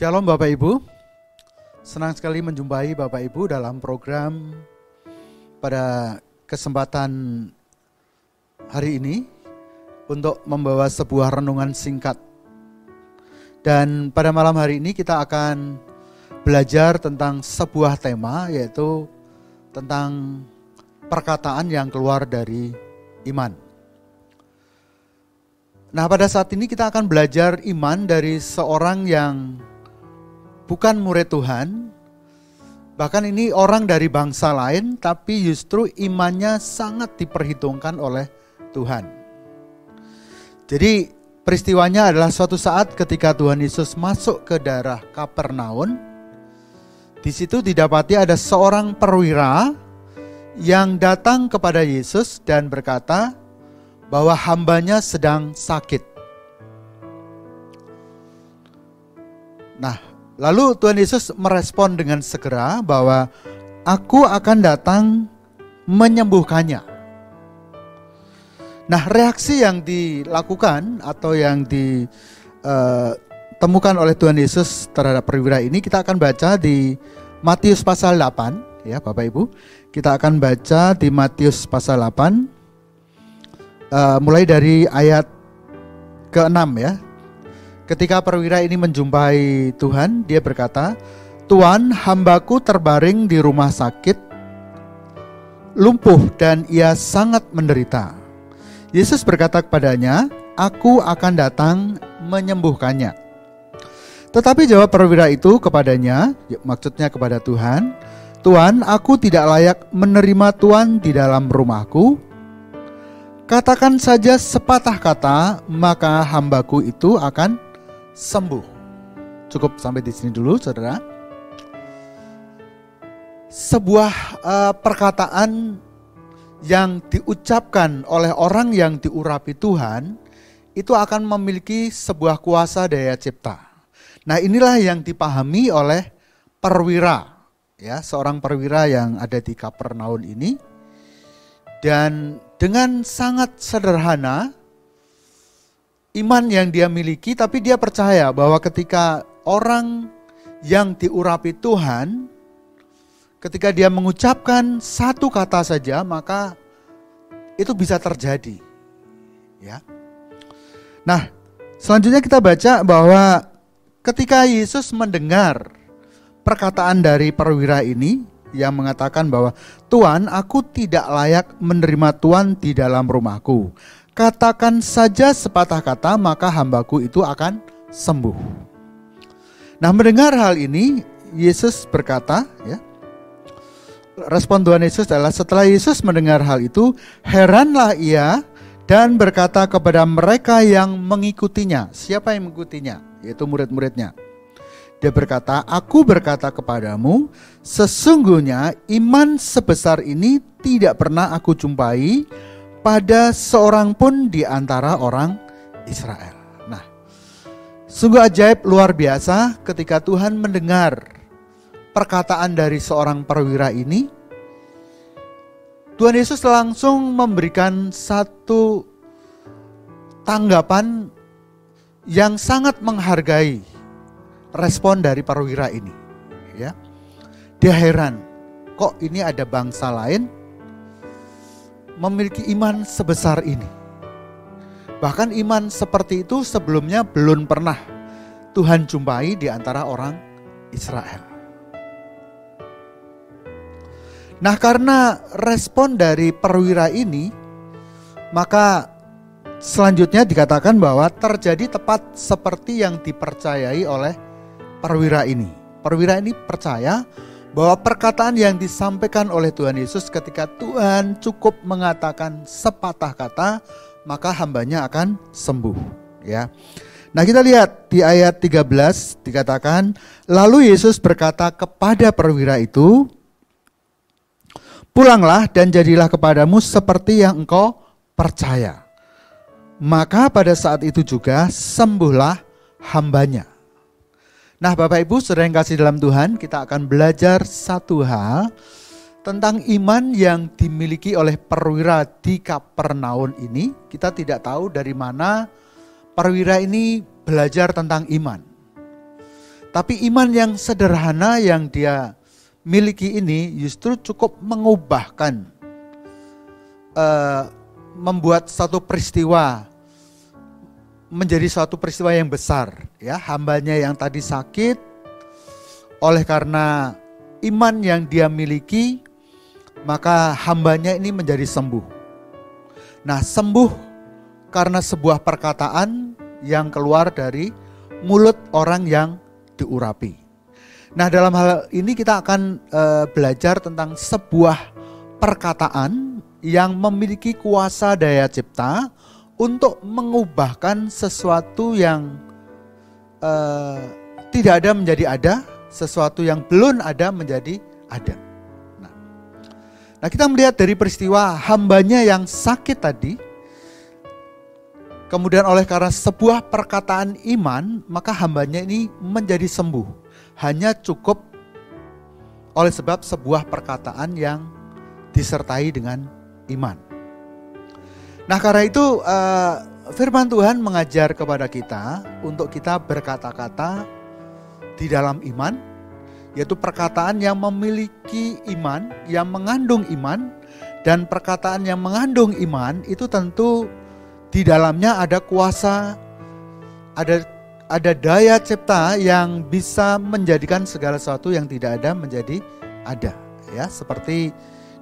Shalom Bapak Ibu, senang sekali menjumpai Bapak Ibu dalam program pada kesempatan hari ini untuk membawa sebuah renungan singkat. Dan pada malam hari ini kita akan belajar tentang sebuah tema, yaitu tentang perkataan yang keluar dari iman. Nah, pada saat ini kita akan belajar iman dari seorang yang bukan murid Tuhan, bahkan ini orang dari bangsa lain, tapi justru imannya sangat diperhitungkan oleh Tuhan. Jadi peristiwanya adalah suatu saat ketika Tuhan Yesus masuk ke daerah Kapernaum. Di situ didapati ada seorang perwira yang datang kepada Yesus dan berkata bahwa hambanya sedang sakit. Nah, lalu Tuhan Yesus merespon dengan segera bahwa aku akan datang menyembuhkannya. Nah, reaksi yang dilakukan atau yang ditemukan oleh Tuhan Yesus terhadap perwira ini kita akan baca di Matius pasal 8 ya Bapak Ibu. Kita akan baca di Matius pasal 8 mulai dari ayat ke-6 ya. Ketika perwira ini menjumpai Tuhan, dia berkata, "Tuan, hambaku terbaring di rumah sakit, lumpuh dan ia sangat menderita." Yesus berkata kepadanya, "Aku akan datang menyembuhkannya." Tetapi jawab perwira itu kepadanya, maksudnya kepada Tuhan, "Tuan, aku tidak layak menerima Tuan di dalam rumahku. Katakan saja sepatah kata, maka hambaku itu akan sembuh." Cukup sampai di sini dulu, saudara. Sebuah perkataan yang diucapkan oleh orang yang diurapi Tuhan itu akan memiliki sebuah kuasa daya cipta. Nah, inilah yang dipahami oleh perwira, ya, seorang perwira yang ada di Kapernaum ini. Dan dengan sangat sederhana iman yang dia miliki, tapi dia percaya bahwa ketika orang yang diurapi Tuhan, ketika dia mengucapkan satu kata saja, maka itu bisa terjadi. Ya. Nah, selanjutnya kita baca bahwa ketika Yesus mendengar perkataan dari perwira ini yang mengatakan bahwa, "Tuan, aku tidak layak menerima Tuan di dalam rumahku. Katakan saja sepatah kata, maka hambaku itu akan sembuh." Nah, mendengar hal ini, Yesus berkata, ya, respon Tuhan Yesus adalah setelah Yesus mendengar hal itu, heranlah ia dan berkata kepada mereka yang mengikutinya. Siapa yang mengikutinya? Yaitu murid-muridnya. Dia berkata, "Aku berkata kepadamu, sesungguhnya iman sebesar ini tidak pernah aku jumpai pada seorang pun di antara orang Israel." Nah, sungguh ajaib, luar biasa ketika Tuhan mendengar perkataan dari seorang perwira ini. Tuhan Yesus langsung memberikan satu tanggapan yang sangat menghargai respon dari perwira ini. Ya, dia heran, kok ini ada bangsa lain memiliki iman sebesar ini. Bahkan iman seperti itu sebelumnya belum pernah Tuhan jumpai di antara orang Israel. Nah, karena respon dari perwira ini, maka selanjutnya dikatakan bahwa terjadi tepat seperti yang dipercayai oleh perwira ini. Perwira ini percaya bahwa perkataan yang disampaikan oleh Tuhan Yesus ketika Tuhan cukup mengatakan sepatah kata, maka hambanya akan sembuh. Ya. Nah, kita lihat di ayat 13 dikatakan, lalu Yesus berkata kepada perwira itu, "Pulanglah dan jadilah kepadamu seperti yang engkau percaya." Maka pada saat itu juga sembuhlah hambanya. Nah, Bapak Ibu saudara yang kasih dalam Tuhan, kita akan belajar satu hal tentang iman yang dimiliki oleh perwira di Kapernaum ini. Kita tidak tahu dari mana perwira ini belajar tentang iman. Tapi iman yang sederhana yang dia miliki ini justru cukup mengubahkan, membuat satu peristiwa menjadi suatu peristiwa yang besar. Ya, hambanya yang tadi sakit, oleh karena iman yang dia miliki, maka hambanya ini menjadi sembuh. Nah, sembuh karena sebuah perkataan yang keluar dari mulut orang yang diurapi. Nah, dalam hal ini kita akan belajar tentang sebuah perkataan yang memiliki kuasa daya cipta untuk mengubahkan sesuatu yang tidak ada menjadi ada, sesuatu yang belum ada menjadi ada. Nah, kita melihat dari peristiwa hambanya yang sakit tadi, kemudian oleh karena sebuah perkataan iman, maka hambanya ini menjadi sembuh. Hanya cukup oleh sebab sebuah perkataan yang disertai dengan iman. Nah, karena itu firman Tuhan mengajar kepada kita untuk kita berkata-kata di dalam iman, yaitu perkataan yang memiliki iman, yang mengandung iman. Dan perkataan yang mengandung iman itu tentu di dalamnya ada kuasa, ada daya cipta yang bisa menjadikan segala sesuatu yang tidak ada menjadi ada. Ya, seperti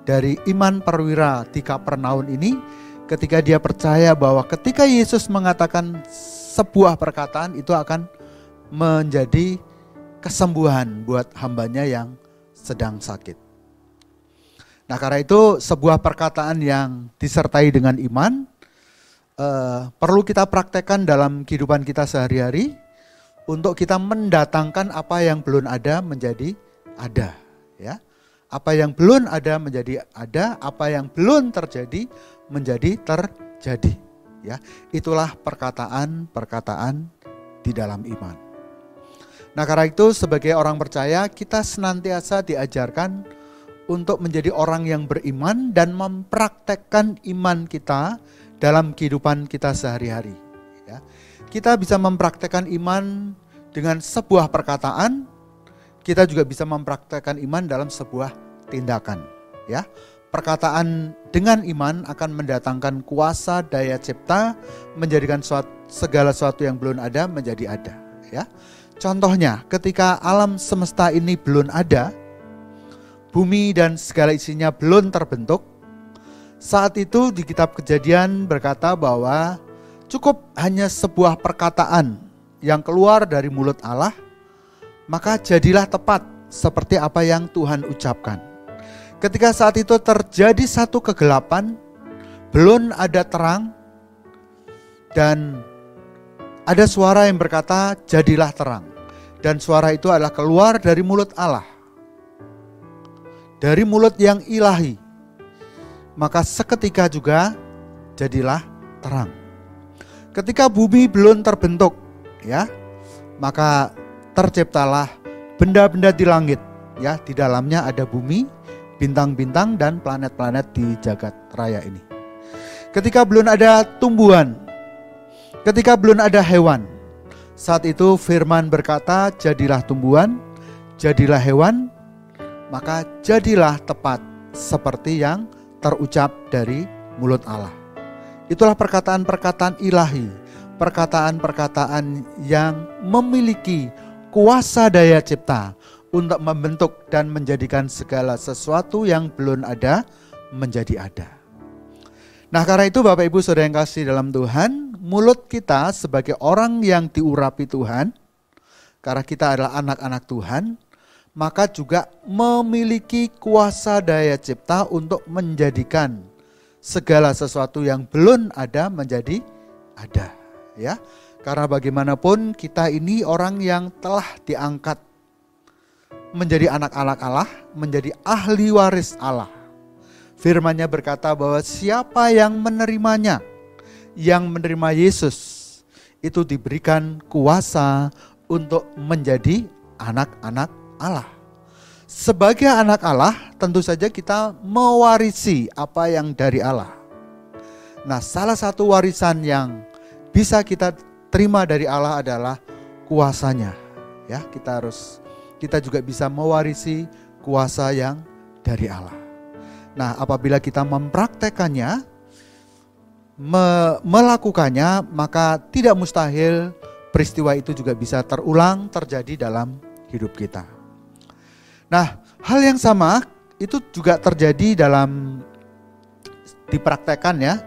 dari iman perwira di Kapernaum ini, ketika dia percaya bahwa ketika Yesus mengatakan sebuah perkataan itu akan menjadi kesembuhan buat hambanya yang sedang sakit. Nah, karena itu sebuah perkataan yang disertai dengan iman perlu kita praktekkan dalam kehidupan kita sehari-hari untuk kita mendatangkan apa yang belum ada menjadi ada. Ya, apa yang belum ada menjadi ada, apa yang belum terjadi menjadi terjadi. Ya, itulah perkataan-perkataan di dalam iman. Nah, karena itu sebagai orang percaya kita senantiasa diajarkan untuk menjadi orang yang beriman dan mempraktekkan iman kita dalam kehidupan kita sehari-hari. Ya. Kita bisa mempraktekkan iman dengan sebuah perkataan, kita juga bisa mempraktekkan iman dalam sebuah tindakan. Ya. Perkataan dengan iman akan mendatangkan kuasa daya cipta, menjadikan segala sesuatu yang belum ada menjadi ada. Ya. Contohnya, ketika alam semesta ini belum ada, bumi dan segala isinya belum terbentuk, saat itu di kitab Kejadian berkata bahwa cukup hanya sebuah perkataan yang keluar dari mulut Allah, maka jadilah tepat seperti apa yang Tuhan ucapkan. Ketika saat itu terjadi satu kegelapan, belum ada terang, dan ada suara yang berkata, jadilah terang. Dan suara itu adalah keluar dari mulut Allah. Dari mulut yang ilahi. Maka seketika juga jadilah terang. Ketika bumi belum terbentuk, ya, maka terciptalah benda-benda di langit. Ya, di dalamnya ada bumi, bintang-bintang, dan planet-planet di jagat raya ini. Ketika belum ada tumbuhan, ketika belum ada hewan, saat itu firman berkata, jadilah tumbuhan, jadilah hewan, maka jadilah tepat seperti yang terucap dari mulut Allah. Itulah perkataan-perkataan ilahi, perkataan-perkataan yang memiliki kuasa daya cipta untuk membentuk dan menjadikan segala sesuatu yang belum ada menjadi ada. Nah, karena itu Bapak Ibu Saudara yang kasih dalam Tuhan, mulut kita sebagai orang yang diurapi Tuhan, karena kita adalah anak-anak Tuhan, maka juga memiliki kuasa daya cipta untuk menjadikan segala sesuatu yang belum ada menjadi ada. Ya, karena bagaimanapun kita ini orang yang telah diangkat menjadi anak-anak Allah, menjadi ahli waris Allah. Firman-Nya berkata bahwa siapa yang menerimanya, yang menerima Yesus, itu diberikan kuasa untuk menjadi anak-anak Allah. Sebagai anak Allah, tentu saja kita mewarisi apa yang dari Allah. Nah, salah satu warisan yang bisa kita terima dari Allah adalah kuasanya. Ya, kita juga bisa mewarisi kuasa yang dari Allah. Nah, apabila kita mempraktekannya, melakukannya, maka tidak mustahil peristiwa itu juga bisa terulang terjadi dalam hidup kita. Nah, hal yang sama itu juga terjadi dipraktekkan ya.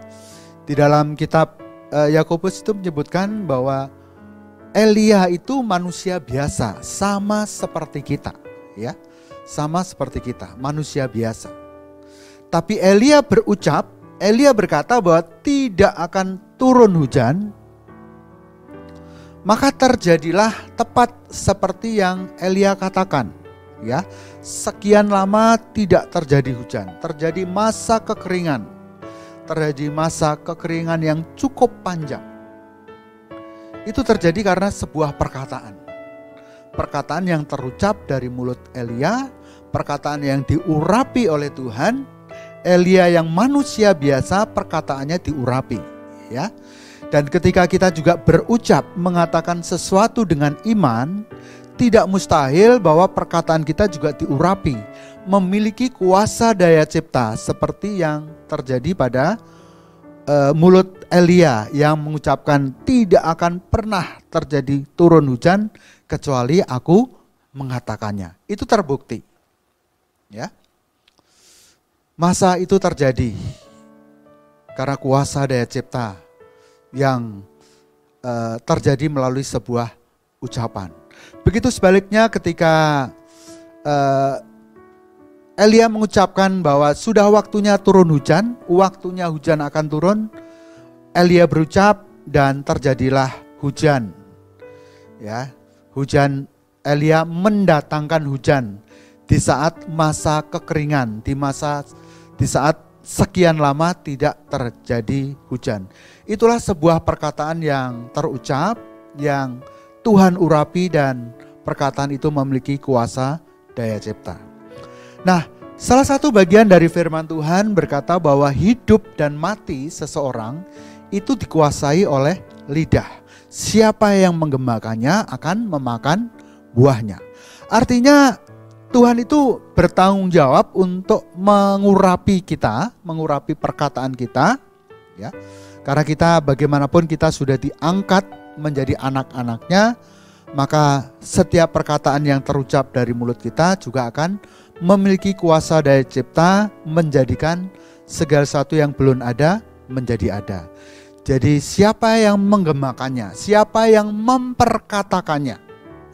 Di dalam kitab Yakobus itu menyebutkan bahwa Elia itu manusia biasa, sama seperti kita, ya. Sama seperti kita, manusia biasa. Tapi Elia berkata bahwa tidak akan turun hujan. Maka terjadilah tepat seperti yang Elia katakan, ya. Sekian lama tidak terjadi hujan, terjadi masa kekeringan. Terjadi masa kekeringan yang cukup panjang. Itu terjadi karena sebuah perkataan. Perkataan yang terucap dari mulut Elia, perkataan yang diurapi oleh Tuhan. Elia yang manusia biasa, perkataannya diurapi, ya. Dan ketika kita juga berucap mengatakan sesuatu dengan iman, tidak mustahil bahwa perkataan kita juga diurapi, memiliki kuasa daya cipta seperti yang terjadi pada mulut Elia yang mengucapkan tidak akan pernah terjadi turun hujan kecuali aku mengatakannya. Itu terbukti. Ya. Masa itu terjadi karena kuasa daya cipta yang terjadi melalui sebuah ucapan. Begitu sebaliknya ketika Elia mengucapkan bahwa sudah waktunya turun hujan, waktunya hujan akan turun. Elia berucap dan terjadilah hujan. Ya, hujan. Elia mendatangkan hujan di saat masa kekeringan, di saat sekian lama tidak terjadi hujan. Itulah sebuah perkataan yang terucap, yang Tuhan urapi dan perkataan itu memiliki kuasa daya cipta. Nah, salah satu bagian dari firman Tuhan berkata bahwa hidup dan mati seseorang itu dikuasai oleh lidah. Siapa yang menggemakannya akan memakan buahnya. Artinya Tuhan itu bertanggung jawab untuk mengurapi kita, mengurapi perkataan kita, ya. Karena kita bagaimanapun kita sudah diangkat menjadi anak-anaknya, maka setiap perkataan yang terucap dari mulut kita juga akan memiliki kuasa daya cipta menjadikan segala sesuatu yang belum ada menjadi ada. Jadi siapa yang menggemakannya, siapa yang memperkatakannya,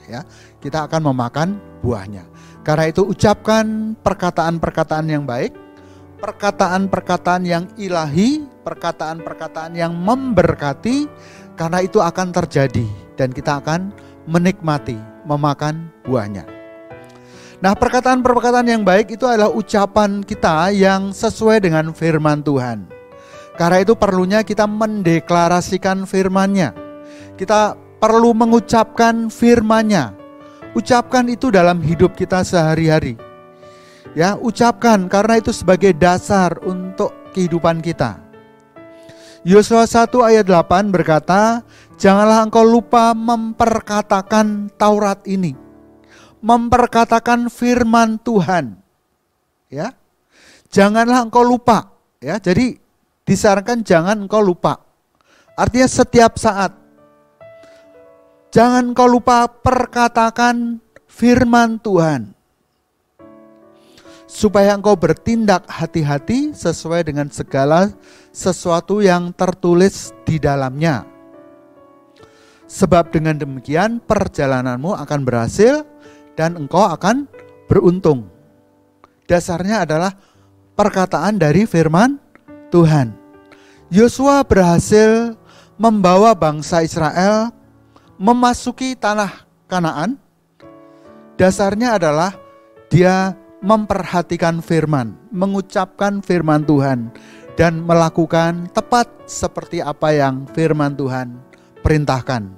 ya, kita akan memakan buahnya. Karena itu ucapkan perkataan-perkataan yang baik, perkataan-perkataan yang ilahi, perkataan-perkataan yang memberkati, karena itu akan terjadi dan kita akan menikmati, memakan buahnya. Nah, perkataan-perkataan yang baik itu adalah ucapan kita yang sesuai dengan firman Tuhan. Karena itu perlunya kita mendeklarasikan firman-Nya. Kita perlu mengucapkan firman-Nya. Ucapkan itu dalam hidup kita sehari-hari. Ya, ucapkan karena itu sebagai dasar untuk kehidupan kita. Yosua 1 ayat 8 berkata, janganlah engkau lupa memperkatakan Taurat ini. Memperkatakan firman Tuhan. Ya. Janganlah engkau lupa, ya. Jadi disarankan jangan engkau lupa. Artinya setiap saat jangan engkau lupa perkatakan firman Tuhan. Supaya engkau bertindak hati-hati sesuai dengan segala sesuatu yang tertulis di dalamnya. Sebab dengan demikian perjalananmu akan berhasil dan engkau akan beruntung. Dasarnya adalah perkataan dari firman Tuhan. Yosua berhasil membawa bangsa Israel memasuki tanah Kanaan. Dasarnya adalah dia memperhatikan firman, mengucapkan firman Tuhan, dan melakukan tepat seperti apa yang firman Tuhan perintahkan.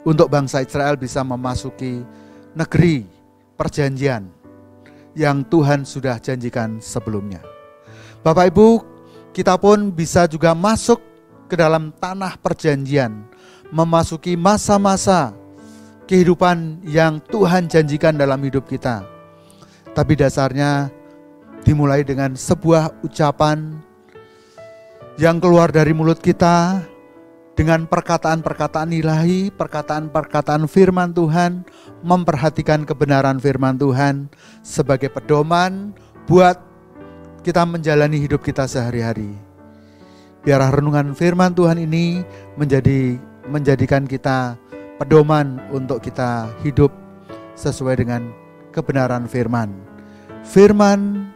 Untuk bangsa Israel bisa memasuki negeri perjanjian yang Tuhan sudah janjikan sebelumnya. Bapak Ibu, kita pun bisa juga masuk ke dalam tanah perjanjian, memasuki masa-masa kehidupan yang Tuhan janjikan dalam hidup kita. Tapi dasarnya dimulai dengan sebuah ucapan yang keluar dari mulut kita, dengan perkataan-perkataan ilahi, perkataan-perkataan firman Tuhan, memperhatikan kebenaran firman Tuhan sebagai pedoman buat kita menjalani hidup kita sehari-hari. Biarlah renungan firman Tuhan ini menjadikan kita pedoman untuk kita hidup sesuai dengan kebenaran firman. Firman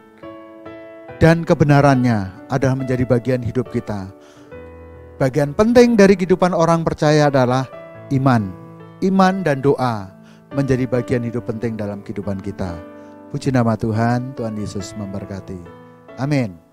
dan kebenarannya adalah menjadi bagian hidup kita. Bagian penting dari kehidupan orang percaya adalah iman. Iman dan doa menjadi bagian hidup penting dalam kehidupan kita. Puji nama Tuhan, Tuhan Yesus memberkati. Amin.